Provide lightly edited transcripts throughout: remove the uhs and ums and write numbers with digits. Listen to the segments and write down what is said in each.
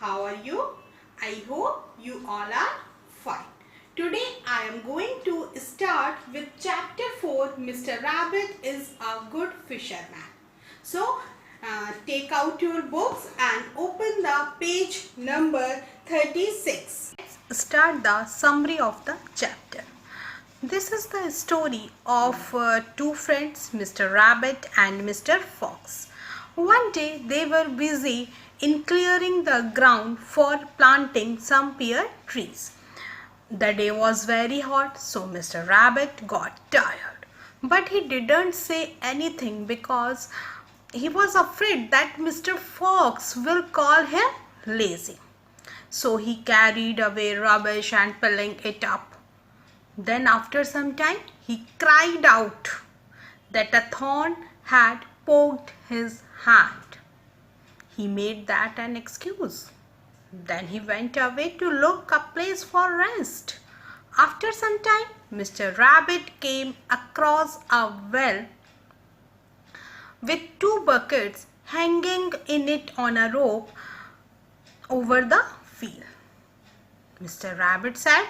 How are you? I hope you all are fine. Today I am going to start with chapter 4. Mr. Rabbit is a good fisherman. So take out your books and open the page number 36. Let's start the summary of the chapter. This is the story of two friends, Mr. Rabbit and Mr. Fox. One day they were busy in clearing the ground for planting some pear trees. The day was very hot, so Mr. Rabbit got tired. But he didn't say anything because he was afraid that Mr. Fox will call him lazy. So he carried away rubbish and piling it up. Then after some time he cried out that a thorn had poked his hand. He made that an excuse. Then he went away to look a place for rest. After some time, Mr. Rabbit came across a well with two buckets hanging in it on a rope over the field. Mr. Rabbit said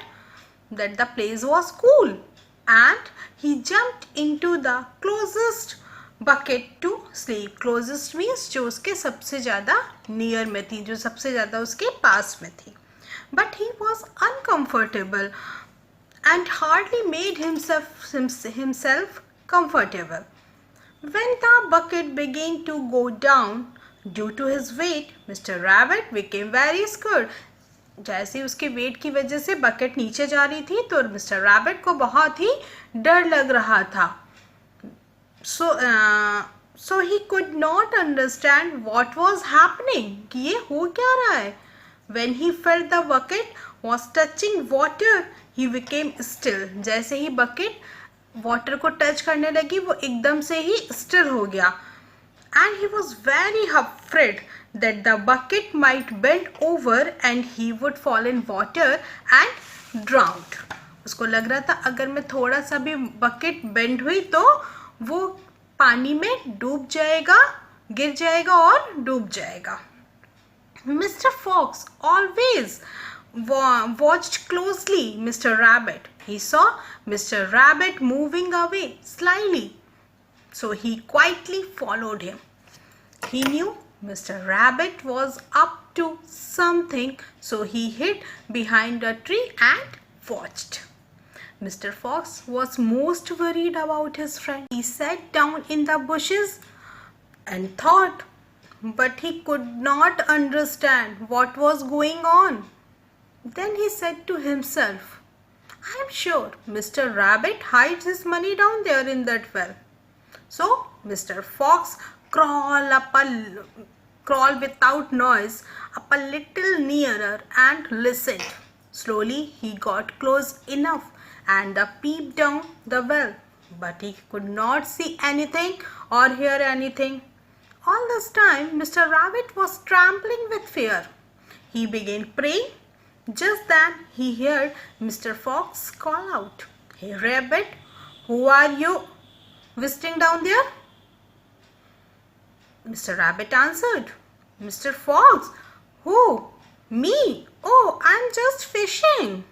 that the place was cool and he jumped into the closest bucket to sleep. Closest means जो उसके सबसे ज़्यादा near में थी, जो सबसे ज़्यादा उसके पास में थी. But he was uncomfortable and hardly made himself comfortable. When the bucket began to go down due to his weight, Mr. Rabbit became very scared. जैसे उसके वेट की वजह से बकेट नीचे जा रही थी तो मिस्टर रैबिट को बहुत ही डर लग रहा था. So he could not understand what was happening. कि ये हो क्या रहा है? When he felt the bucket was touching water, he became still. जैसे ही बकेट वाटर को टच करने लगी वो एकदम से ही स्टिल हो गया. And he was very afraid that the bucket might bend over and he would fall in water and drowned. उसको लग रहा था अगर मैं थोड़ा सा भी बकेट बेंड हुई तो वो पानी में डूब जाएगा, गिर जाएगा और डूब जाएगा. Mr. Fox always watched closely Mr. Rabbit. He saw Mr. Rabbit moving away slyly. So he quietly followed him. He knew Mr. Rabbit was up to something, so he hid behind a tree and watched. Mr. Fox was most worried about his friend. He sat down in the bushes and thought, but he could not understand what was going on. Then he said to himself, I am sure Mr. Rabbit hides his money down there in that well. So Mr. Fox crawled without noise up a little nearer and listened. Slowly he got close enough and peeped down the well, but he could not see anything or hear anything. All this time Mr. Rabbit was trembling with fear. He began praying. Just then he heard Mr. Fox call out, Hey Rabbit, who are you visiting down there? Mr. Rabbit answered, Mr. Fox, who? Me? Oh, I'm just fishing.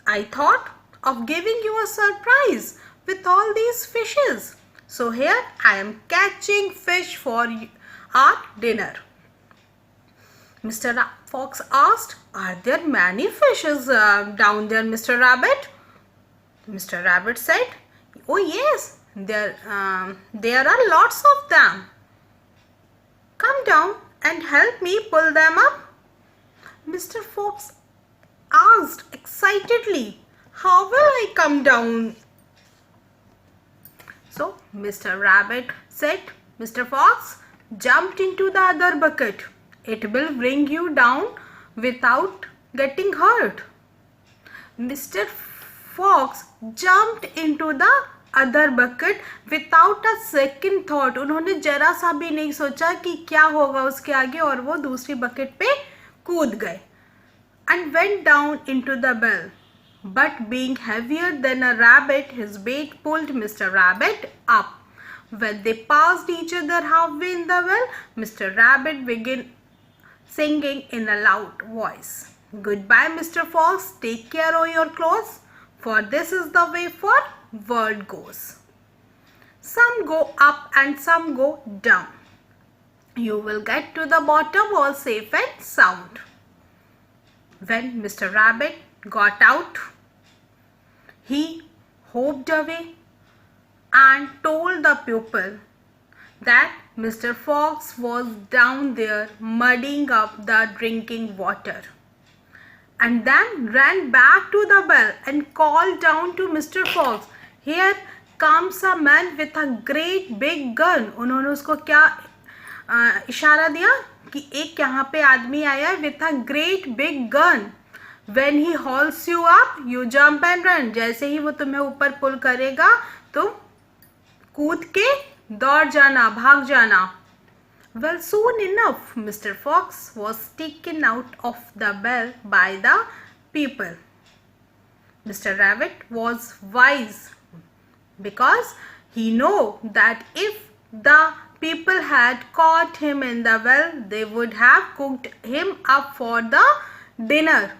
I thought of giving you a surprise with all these fishes. So here I am catching fish for our dinner. Mr. Fox asked, Are there many fishes down there, Mr. Rabbit? Mr. Rabbit said, Oh yes, there are lots of them. Come down and help me pull them up. Mr. Fox asked excitedly, How will I come down? So Mr. Rabbit said, Mr. Fox jumped into the other bucket. It will bring you down without getting hurt. Mr. Fox jumped into the other bucket without a second thought. उन्होंने जरा सा भी नहीं सोचा कि क्या होगा उसके आगे और वो दूसरी बकेट पे कूद गए. And went down into the well. But being heavier than a rabbit his weight pulled mister rabbit up. When they passed each other halfway in the well, Mr. Rabbit began singing in a loud voice. Goodbye, Mr. Fox. Take care of your clothes, for this is the way for world goes. Some go up and some go down. You will get to the bottom all safe and sound. When Mr. Rabbit got out, he hopped away and told the pupil that Mr. Fox was down there muddying up the drinking water, and then ran back to the bell and called down to Mr. Fox, "Here comes a man with a great big gun." उन्होंने उसको क्या इशारा दिया कि एक यहाँ पे आदमी आया है with a great big gun. When he hauls you up, you jump and run. जैसे ही वो तुम्हें ऊपर पुल करेगा तुम कूद के दौड़ जाना, भाग जाना. Well, soon enough, Mr. Fox was taken out of the bell by the people. Mr. Rabbit was wise because he knew that if the people had caught him in the well, they would have cooked him up for the dinner.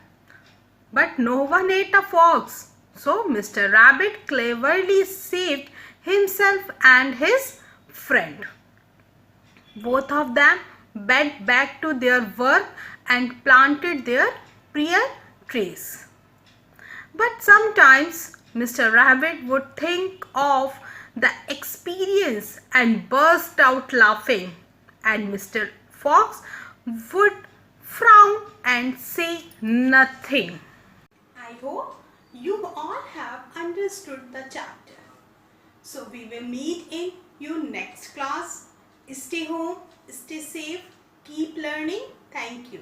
But no one ate a fox, so Mr. Rabbit cleverly saved himself and his friend. Both of them went back to their work and planted their pear trees. But sometimes Mr. Rabbit would think of the experience and burst out laughing, and Mr. Fox would frown and say nothing. I hope you all have understood the chapter. So we will meet in your next class. Stay home, stay safe, keep learning. Thank you.